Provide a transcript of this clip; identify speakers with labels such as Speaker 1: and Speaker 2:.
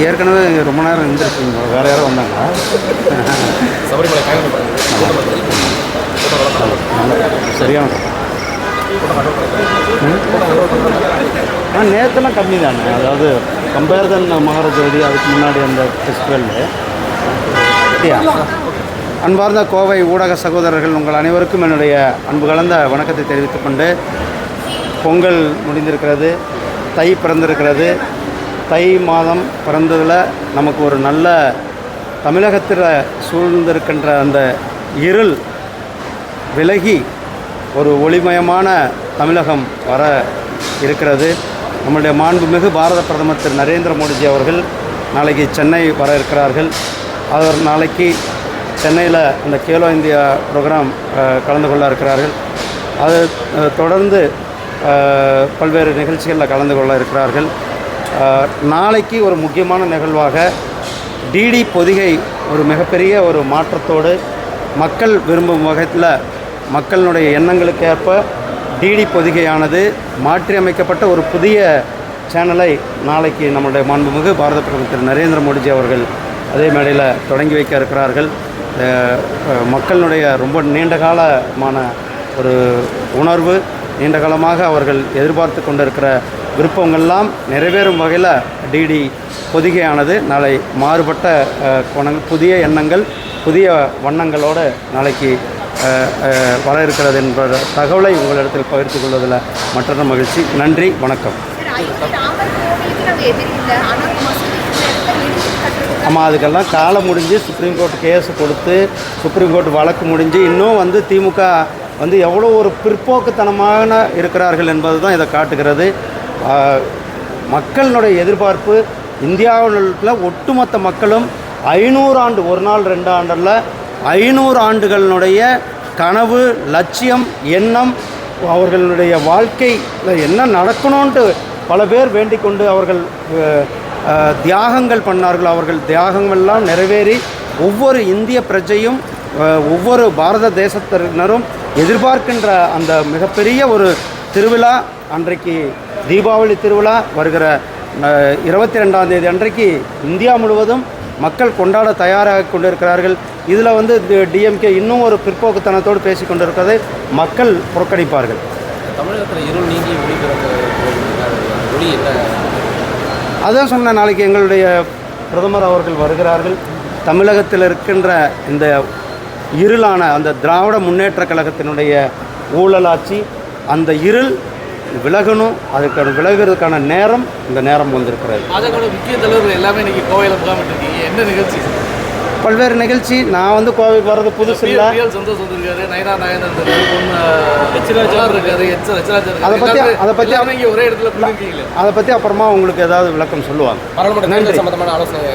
Speaker 1: ஏற்கனவே ரொம்ப நேரம் இருந்துருக்குங்க. வேறு யாரும் வந்தாங்களா?
Speaker 2: சபரிமலை
Speaker 1: சரியான நேரத்தெல்லாம் கம்மி தானே. அதாவது கம்பேர் தன் மகாராஜோதி அதுக்கு முன்னாடி அந்த ஃபெஸ்டிவலில். அன்பார்ந்த கோவை ஊடக சகோதரர்கள் உங்கள் அனைவருக்கும் என்னுடைய அன்பு கலந்த வணக்கத்தை தெரிவித்துக் கொண்டு, பொங்கல் முடிந்திருக்கிறது, தை பிறந்திருக்கிறது. தை மாதம் பிறந்ததில் நமக்கு ஒரு நல்ல தமிழகத்தில் சூழ்ந்திருக்கின்ற அந்த இருள் விலகி ஒரு ஒளிமயமான தமிழகம் வர இருக்கிறது. நம்முடைய மாண்புமிகு பாரத பிரதமர் திரு நரேந்திர மோடிஜி அவர்கள் நாளைக்கு சென்னை வர இருக்கிறார்கள். அவர் நாளைக்கு சென்னையில் அந்த கேலோ இந்தியா ப்ரோக்ராம் கலந்து கொள்ள இருக்கிறார்கள். அது தொடர்ந்து பல்வேறு நிகழ்ச்சிகளில் கலந்து கொள்ள இருக்கிறார்கள். நாளைக்கு ஒரு முக்கியமான நிகழ்வாக டிடி பொதிகை ஒரு மிகப்பெரிய ஒரு மாற்றத்தோடு மக்கள் விரும்பும் வகையில் மக்களுடைய எண்ணங்களுக்கு ஏற்ப டிடி பொதிகையானது மாற்றியமைக்கப்பட்ட ஒரு புதிய சேனலை நாளைக்கு நம்முடைய மாண்புமிகு பாரத பிரதமர் திரு நரேந்திர மோடிஜி அவர்கள் அதே மேடையில் தொடங்கி வைக்க இருக்கிறார்கள். மக்களுடைய ரொம்ப நீண்ட காலமான ஒரு உணர்வு, நீண்ட காலமாக அவர்கள் எதிர்பார்த்து கொண்டிருக்கிற விருப்பங்கள்லாம் நிறைவேறும் வகையில் டிடி பொதிகையானது நாளை மாறுபட்ட புதிய எண்ணங்கள், புதிய வண்ணங்களோடு நாளைக்கு வர இருக்கிறது என்ற தகவலை உங்களிடத்தில் பகிர்ந்து கொள்வதில் மற்றொரு மகிழ்ச்சி. நன்றி, வணக்கம். ஆமாம், அதுக்கெல்லாம் காலம் முடிஞ்சு சுப்ரீம் கோர்ட் கேஸ் கொடுத்து சுப்ரீம் கோர்ட் வழக்கு முடிஞ்சு இன்னும் திமுக எவ்வளோ ஒரு பிற்போக்குத்தனமான இருக்கிறார்கள் என்பது தான் இதை காட்டுகிறது. மக்களினுடைய எதிர்பார்ப்பு, இந்தியாவில் ஒட்டுமொத்த மக்களும் 500 ஆண்டு, ஒரு நாள் 2 ஆண்டில் 500 ஆண்டுகளினுடைய கனவு, லட்சியம், எண்ணம், அவர்களுடைய வாழ்க்கையில் என்ன நடக்கணும்ன்ட்டு பல பேர் வேண்டிக் கொண்டு அவர்கள் தியாகங்கள் பண்ணார்கள். அவர்கள் தியாகங்கள்லாம் நிறைவேறி ஒவ்வொரு இந்திய பிரஜையும் ஒவ்வொரு பாரத தேசத்தினரும் எதிர்பார்க்கின்ற அந்த மிகப்பெரிய ஒரு திருவிழா அன்றைக்கு தீபாவளி திருவிழா வருகிற 22ஆம் தேதி அன்றைக்கு இந்தியா முழுவதும் மக்கள் கொண்டாட தயாராக கொண்டிருக்கிறார்கள். இதில் டிஎம்கே இன்னும் ஒரு பிற்போக்குத்தனத்தோடு பேசி கொண்டிருக்கிறதை மக்கள் புறக்கணிப்பார்கள்.
Speaker 2: தமிழகத்தில் இருள் நீங்கி ஒளி
Speaker 1: அதான் சொன்ன, நாளைக்கு எங்களுடைய பிரதமர் அவர்கள் வருகிறார்கள். தமிழகத்தில் இருக்கின்ற இந்த இருளான அந்த திராவிட முன்னேற்ற கழகத்தினுடைய ஊழலாட்சி, அந்த இருள் விலகணும். அதுக்கான விலகிறதுக்கான நேரம் இந்த நேரம் வந்திருக்கிறது.
Speaker 2: அதோட முக்கிய தலைவர்கள் எல்லாமே இன்றைக்கி கோவையில் முகாமிட்டிருக்கீங்க. என்ன நிகழ்ச்சி?
Speaker 1: பல்வேறு நிகழ்ச்சி. நான் கோவை வர்றது புதுசு இல்லை.
Speaker 2: சந்தோஷம் வந்திருக்காரு, நயனா நாயந்தர் இருக்காரு,
Speaker 1: ஒரே இடத்துல அதை பற்றி அப்புறமா உங்களுக்கு ஏதாவது விளக்கம் சொல்லுவாங்க.
Speaker 2: நன்றி. சம்பந்தமான ஆலோசனை.